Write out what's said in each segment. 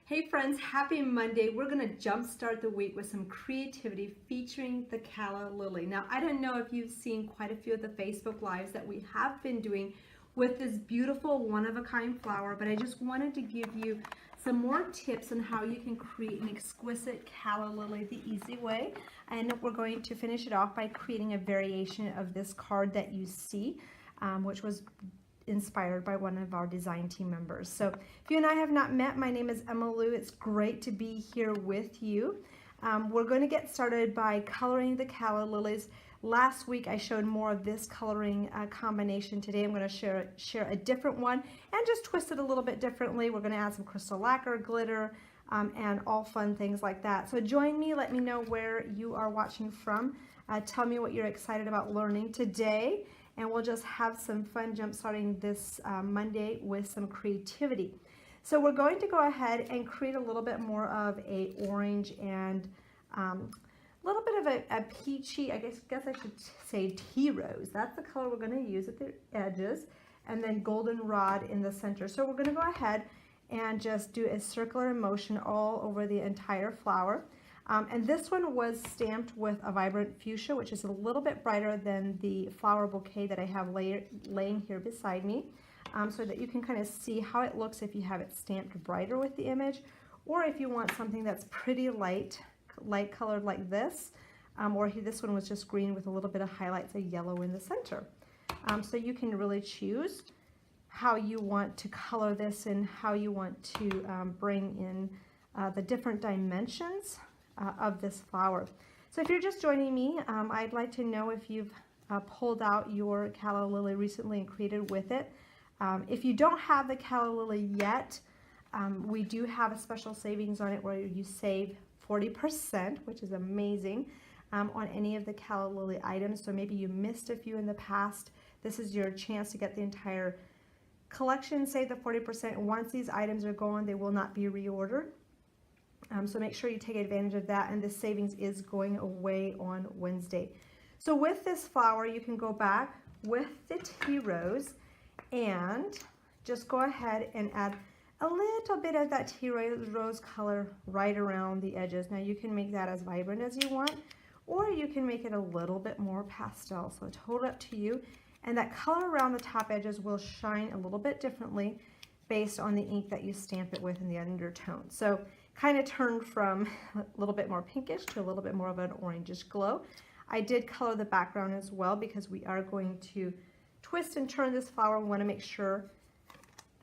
Hey friends, happy Monday. We're going to jumpstart the week with some creativity featuring the Calla Lily. Now, I don't know if you've seen quite a few of the Facebook Lives that we have been doing with this beautiful one-of-a-kind flower, but I just wanted to give you some more tips on how you can create an exquisite Calla Lily the easy way. And we're going to finish it off by creating a variation of this card that you see, which was inspired by one of our design team members. So if you and I have not met, my name is Emma Lou. It's great to be here with you. We're going to get started by coloring the Calla Lilies. Last week I showed more of this coloring combination. Today I'm going to share a different one and just twist it a little bit differently. We're going to add some crystal lacquer, glitter, and all fun things like that. So join me. Let me know where you are watching from. Tell me what you're excited about learning today. And we'll just have some fun jump starting this Monday with some creativity. So we're going to go ahead and create a little bit more of a orange and a little bit of a peachy, I guess I should say tea rose. That's the color we're going to use at the edges, and then goldenrod in the center. So we're going to go ahead and just do a circular motion all over the entire flower. And this one was stamped with a vibrant fuchsia, which is a little bit brighter than the flower bouquet that I have laying here beside me, so that you can kind of see how it looks if you have it stamped brighter with the image, or if you want something that's pretty light colored like this, or this one was just green with a little bit of highlights of yellow in the center. So you can really choose how you want to color this and how you want to bring in the different dimensions of this flower. So if you're just joining me, I'd like to know if you've pulled out your Calla Lily recently and created with it. If you don't have the Calla Lily yet, we do have a special savings on it where you save 40%, which is amazing, on any of the Calla Lily items. So maybe you missed a few in the past. This is your chance to get the entire collection, save the 40%. Once these items are gone, they will not be reordered. So make sure you take advantage of that, and this savings is going away on Wednesday. So with this flower, you can go back with the tea rose and just go ahead and add a little bit of that tea rose color right around the edges. Now you can make that as vibrant as you want, or you can make it a little bit more pastel, so totally up to you. And that color around the top edges will shine a little bit differently based on the ink that you stamp it with in the undertone. So kind of turned from a little bit more pinkish to a little bit more of an orangish glow. I did color the background as well because we are going to twist and turn this flower. We want to make sure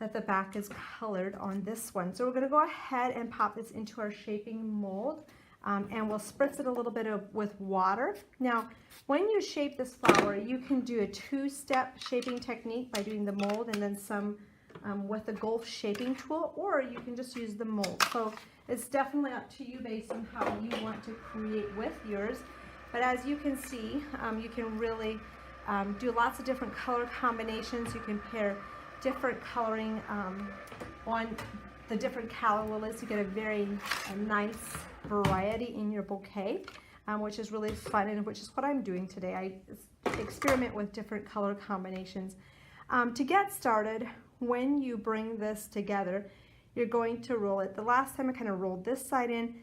that the back is colored on this one. So we're going to go ahead and pop this into our shaping mold, and we'll spritz it a little bit with water. Now, when you shape this flower, you can do a two-step shaping technique by doing the mold and then some with the Golf shaping tool, or you can just use the mold. So it's definitely up to you based on how you want to create with yours. But as you can see, you can really do lots of different color combinations. You can pair different coloring on the different Calla Lilies to get a nice variety in your bouquet, which is really fun, and which is what I'm doing today. I experiment with different color combinations. To get started, when you bring this together, you're going to roll it. The last time I kind of rolled this side in.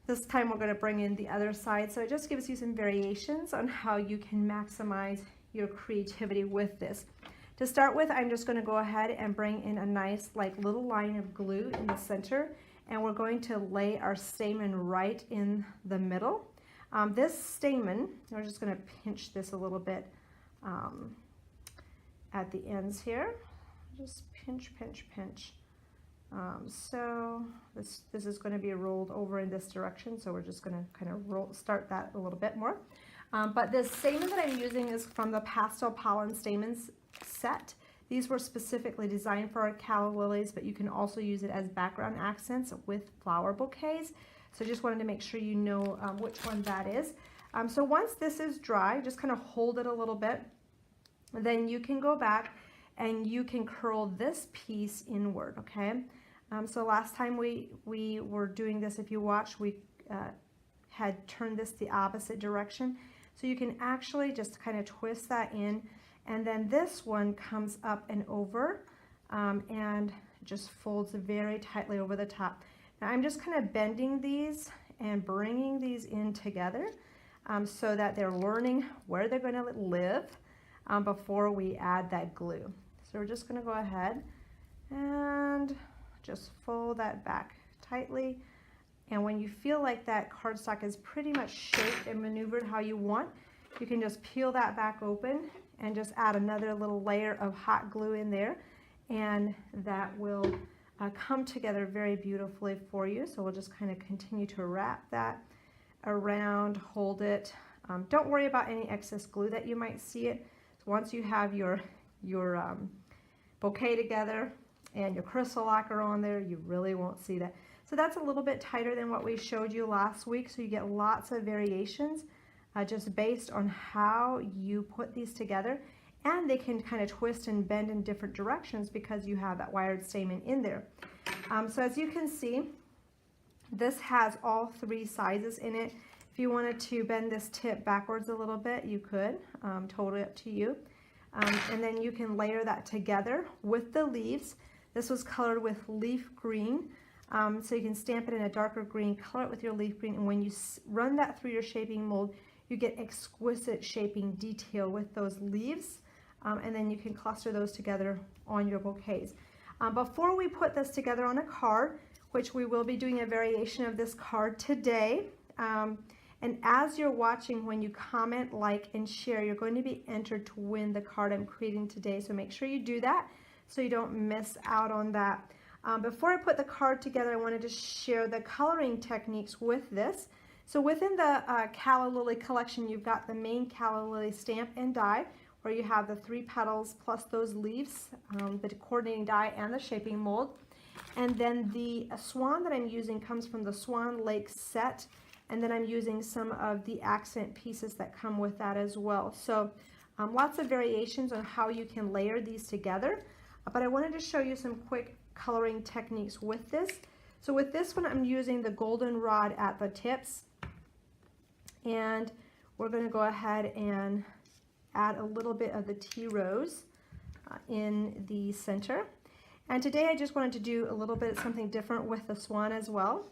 This time we're going to bring in the other side. So it just gives you some variations on how you can maximize your creativity with this. To start with, I'm just going to go ahead and bring in a nice little line of glue in the center, and we're going to lay our stamen right in the middle. This stamen, we're just going to pinch this a little bit at the ends here. Just pinch, pinch, pinch. So this is going to be rolled over in this direction, so we're just going to kind of start that a little bit more. But this stamen that I'm using is from the Pastel Pollen Stamens set. These were specifically designed for our Calla Lilies, but you can also use it as background accents with flower bouquets. So just wanted to make sure you know which one that is. So once this is dry, just kind of hold it a little bit. Then you can go back and you can curl this piece inward, okay? So last time we were doing this, if you watched, we had turned this the opposite direction. So you can actually just kind of twist that in, and then this one comes up and over and just folds very tightly over the top. Now I'm just kind of bending these and bringing these in together so that they're learning where they're going to live before we add that glue. So we're just going to go ahead and just fold that back tightly. And when you feel like that cardstock is pretty much shaped and maneuvered how you want, you can just peel that back open and just add another little layer of hot glue in there, and that will come together very beautifully for you. So we'll just kind of continue to wrap that around, hold it. Don't worry about any excess glue that you might see it. So once you have your bouquet together and your crystal lacquer on there, you really won't see that. So that's a little bit tighter than what we showed you last week, so you get lots of variations just based on how you put these together, and they can kind of twist and bend in different directions because you have that wired stamen in there. So as you can see, this has all 3 sizes in it. If you wanted to bend this tip backwards a little bit, you could, totally up to you. And then you can layer that together with the leaves. This was colored with leaf green. So you can stamp it in a darker green, color it with your leaf green, and when you run that through your shaping mold, you get exquisite shaping detail with those leaves, and then you can cluster those together on your bouquets. Before we put this together on a card, which we will be doing a variation of this card today, and as you're watching, when you comment, like, and share, you're going to be entered to win the card I'm creating today, so make sure you do that so you don't miss out on that. Before I put the card together, I wanted to share the coloring techniques with this. So within the Calla Lily collection, you've got the main Calla Lily stamp and die, where you have the 3 petals plus those leaves, the coordinating die and the shaping mold. And then the swan that I'm using comes from the Swan Lake set, and then I'm using some of the accent pieces that come with that as well. So lots of variations on how you can layer these together, but I wanted to show you some quick coloring techniques with this. So with this one, I'm using the goldenrod at the tips, and we're going to go ahead and add a little bit of the tea rose in the center. And today I just wanted to do a little bit of something different with the swan as well,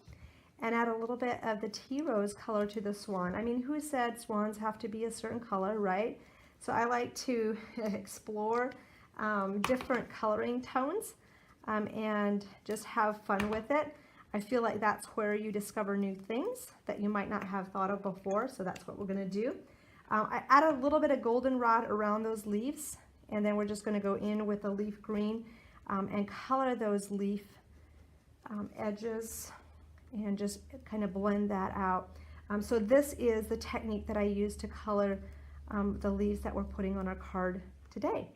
and add a little bit of the tea rose color to the swan. I mean, who said swans have to be a certain color, right? So I like to explore different coloring tones and just have fun with it. I feel like that's where you discover new things that you might not have thought of before, so that's what we're going to do. I add a little bit of goldenrod around those leaves, and then we're just going to go in with the leaf green and color those leaf edges and just kind of blend that out. So this is the technique that I use to color the leaves that we're putting on our card today.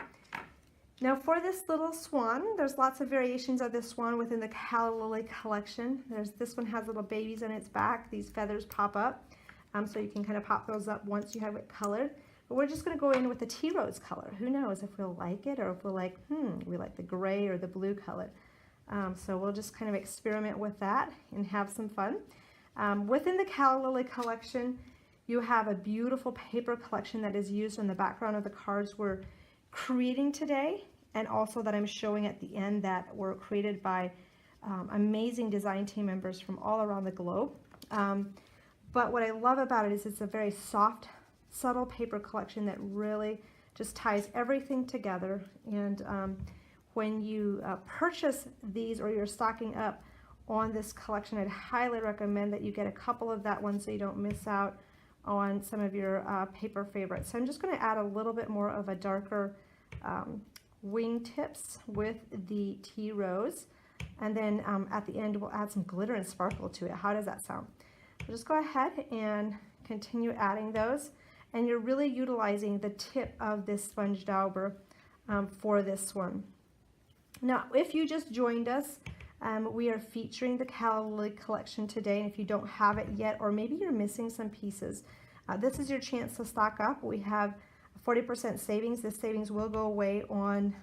Now for this little swan, there's lots of variations of this swan within the Calla Lily collection. This one has little babies on its back. These feathers pop up, so you can kind of pop those up once you have it colored. But we're just going to go in with the tea rose color. Who knows if we'll like it, or if we're like, we like the gray or the blue color. So we'll just kind of experiment with that and have some fun. Within the Calla Lily collection, you have a beautiful paper collection that is used in the background of the cards we're creating today, and also that I'm showing at the end, that were created by amazing design team members from all around the globe. But what I love about it is it's a very soft, subtle paper collection that really just ties everything together. And when you purchase these, or you're stocking up on this collection, I'd highly recommend that you get a couple of that one so you don't miss out on some of your paper favorites. So I'm just going to add a little bit more of a darker wing tips with the tea rose, and then at the end we'll add some glitter and sparkle to it. How does that sound? So just go ahead and continue adding those, and you're really utilizing the tip of this sponge dauber for this one. Now if you just joined us, we are featuring the Calla Lily collection today, and if you don't have it yet, or maybe you're missing some pieces, this is your chance to stock up. We have 40% savings. This savings will go away on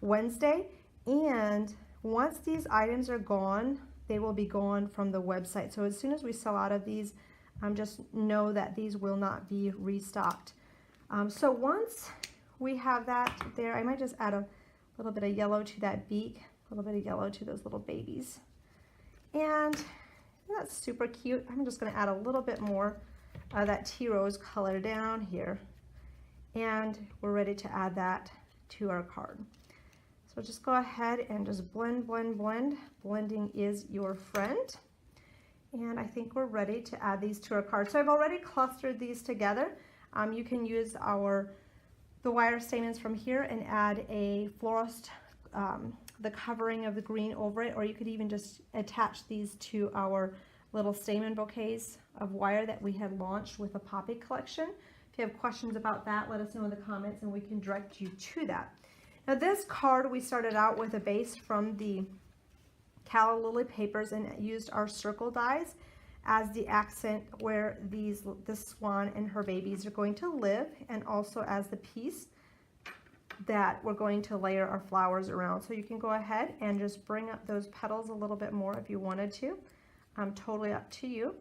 Wednesday, and once these items are gone, they will be gone from the website. So as soon as we sell out of these, just know that these will not be restocked. So once we have that there, I might just add a little bit of yellow to that beak, a little bit of yellow to those little babies. And that's super cute. I'm just going to add a little bit more of that tea rose color down here. And we're ready to add that to our card. So just go ahead and just blend, blend, blend. Blending is your friend. And I think we're ready to add these to our card. So I've already clustered these together. You can use the wire stamens from here and add a florist, the covering of the green over it, or you could even just attach these to our little stamen bouquets of wire that we had launched with the poppy collection. If you have questions about that, let us know in the comments and we can direct you to that. Now this card, we started out with a base from the Calla Lily papers and used our circle dies as the accent where this swan and her babies are going to live, and also as the piece that we're going to layer our flowers around. So you can go ahead and just bring up those petals a little bit more if you wanted to. Totally up to you.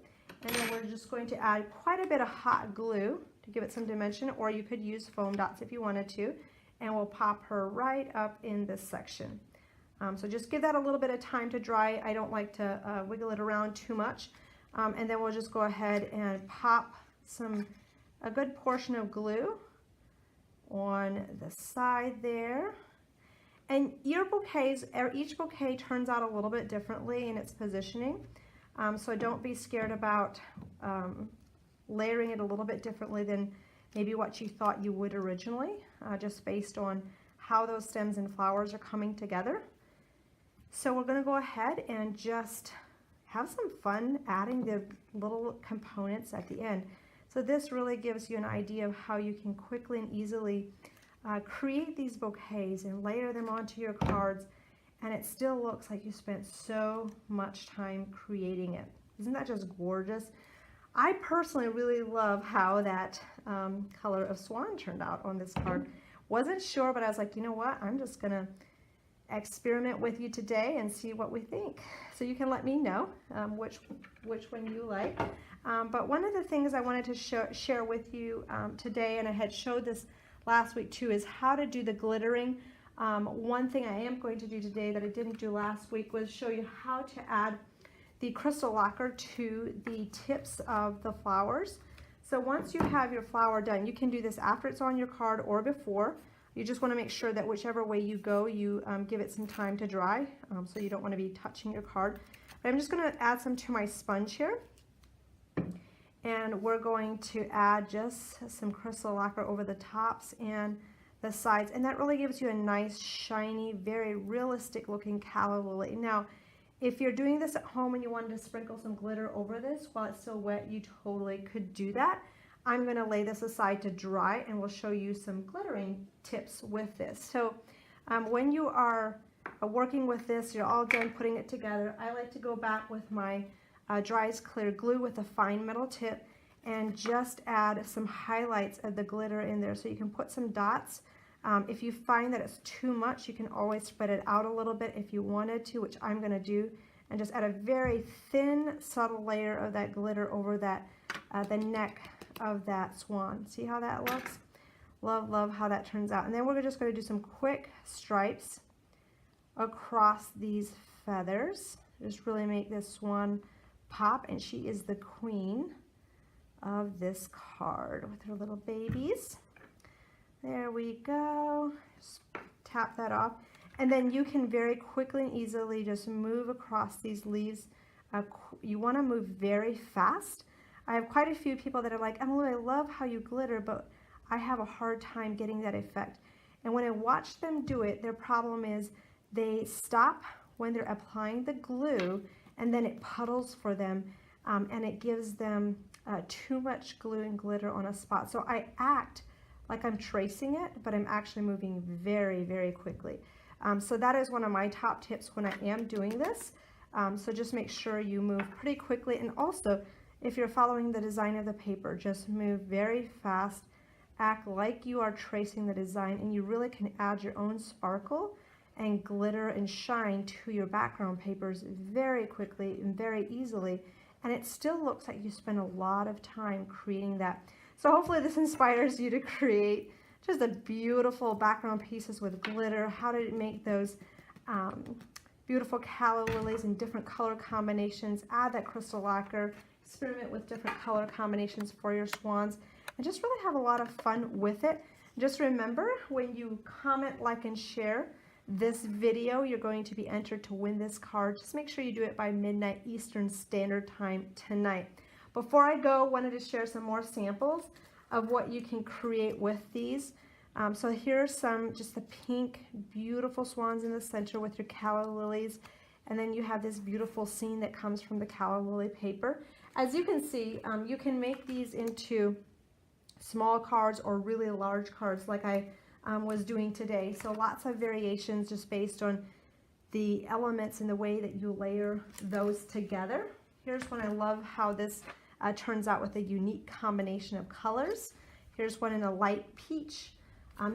And then we're just going to add quite a bit of hot glue to give it some dimension, or you could use foam dots if you wanted to, and we'll pop her right up in this section. So just give that a little bit of time to dry. I don't like to wiggle it around too much. And then we'll just go ahead and pop a good portion of glue on the side there. And your bouquets, each bouquet turns out a little bit differently in its positioning. So don't be scared about layering it a little bit differently than maybe what you thought you would originally, just based on how those stems and flowers are coming together. So we're going to go ahead and just have some fun adding the little components at the end. So this really gives you an idea of how you can quickly and easily create these bouquets and layer them onto your cards, and it still looks like you spent so much time creating it. Isn't that just gorgeous? I personally really love how that color of swan turned out on this card. Wasn't sure, but I was like, you know what? I'm just going to experiment with you today and see what we think. So you can let me know which one you like. But one of the things I wanted to share with you today, and I had showed this last week too, is how to do the glittering. One thing I am going to do today that I didn't do last week was show you how to add the crystal lacquer to the tips of the flowers. So once you have your flower done, you can do this after it's on your card or before. You just want to make sure that whichever way you go, you give it some time to dry, so you don't want to be touching your card. But I'm just going to add some to my sponge here. And we're going to add just some crystal lacquer over the tops and the sides. And that really gives you a nice, shiny, very realistic looking calla lily. Now, if you're doing this at home and you wanted to sprinkle some glitter over this while it's still wet, you totally could do that. I'm going to lay this aside to dry, and we'll show you some glittering tips with this. So when you are working with this, you're all done putting it together, I like to go back with my dry as clear glue with a fine metal tip and just add some highlights of the glitter in there. So you can put some dots. If you find that it's too much, you can always spread it out a little bit if you wanted to, which I'm going to do, and just add a very thin, subtle layer of that glitter over that the neck of that swan. See how that looks? Love, love how that turns out. And then we're just going to do some quick stripes across these feathers. Just really make this swan pop, and she is the queen of this card with her little babies. There we go. Just tap that off. And then you can very quickly and easily just move across these leaves. You want to move very fast. I have quite a few people that are like, Emily, I love how you glitter, but I have a hard time getting that effect. And when I watch them do it, their problem is they stop when they're applying the glue, and then it puddles for them, and it gives them too much glue and glitter on a spot. So I act like I'm tracing it, but I'm actually moving very, very quickly. So that is one of my top tips when I am doing this. So just make sure you move pretty quickly, and also if you're following the design of the paper, just move very fast, act like you are tracing the design, and you really can add your own sparkle and glitter and shine to your background papers very quickly and very easily, and it still looks like you spent a lot of time creating that. So hopefully this inspires you to create just a beautiful background pieces with glitter, how to make those beautiful calla lilies in different color combinations. Add that crystal lacquer. Experiment with different color combinations for your swans, and just really have a lot of fun with it. Just remember, when you comment, like, and share this video, you're going to be entered to win this card. Just make sure you do it by midnight Eastern Standard Time tonight. Before I go, wanted to share some more samples of what you can create with these. So here's some, just the pink, beautiful swans in the center with your calla lilies. And then you have this beautiful scene that comes from the calla lily paper. As you can see, you can make these into small cards or really large cards like I was doing today. So lots of variations just based on the elements and the way that you layer those together. Here's one. I love how this turns out with a unique combination of colors. Here's one in a light peach.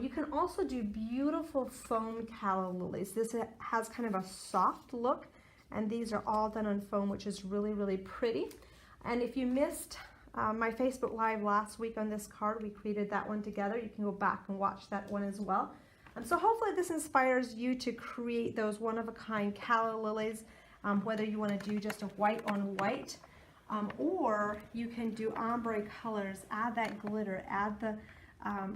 You can also do beautiful foam calla lilies. This has kind of a soft look, and these are all done on foam, which is really, really pretty. And if you missed my Facebook Live last week on this card, we created that one together. You can go back and watch that one as well. So hopefully this inspires you to create those one-of-a-kind calla lilies, whether you want to do just a white on white, or you can do ombre colors, add that glitter, add the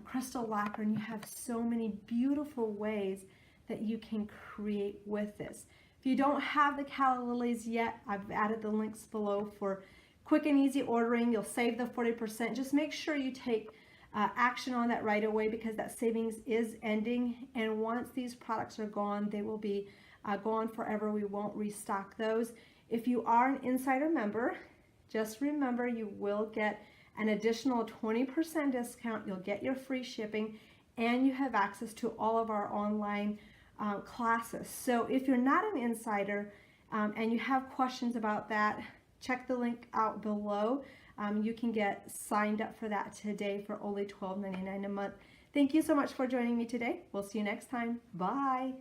crystal lacquer, and you have so many beautiful ways that you can create with this. If you don't have the calla lilies yet, I've added the links below for quick and easy ordering. You'll save the 40%. Just make sure you take action on that right away, because that savings is ending, and once these products are gone, they will be gone forever. We won't restock those. If you are an insider member, just remember you will get an additional 20% discount. You'll get your free shipping, and you have access to all of our online classes. So if you're not an insider and you have questions about that, check the link out below. You can get signed up for that today for only $12.99 a month. Thank you so much for joining me today. We'll see you next time. Bye.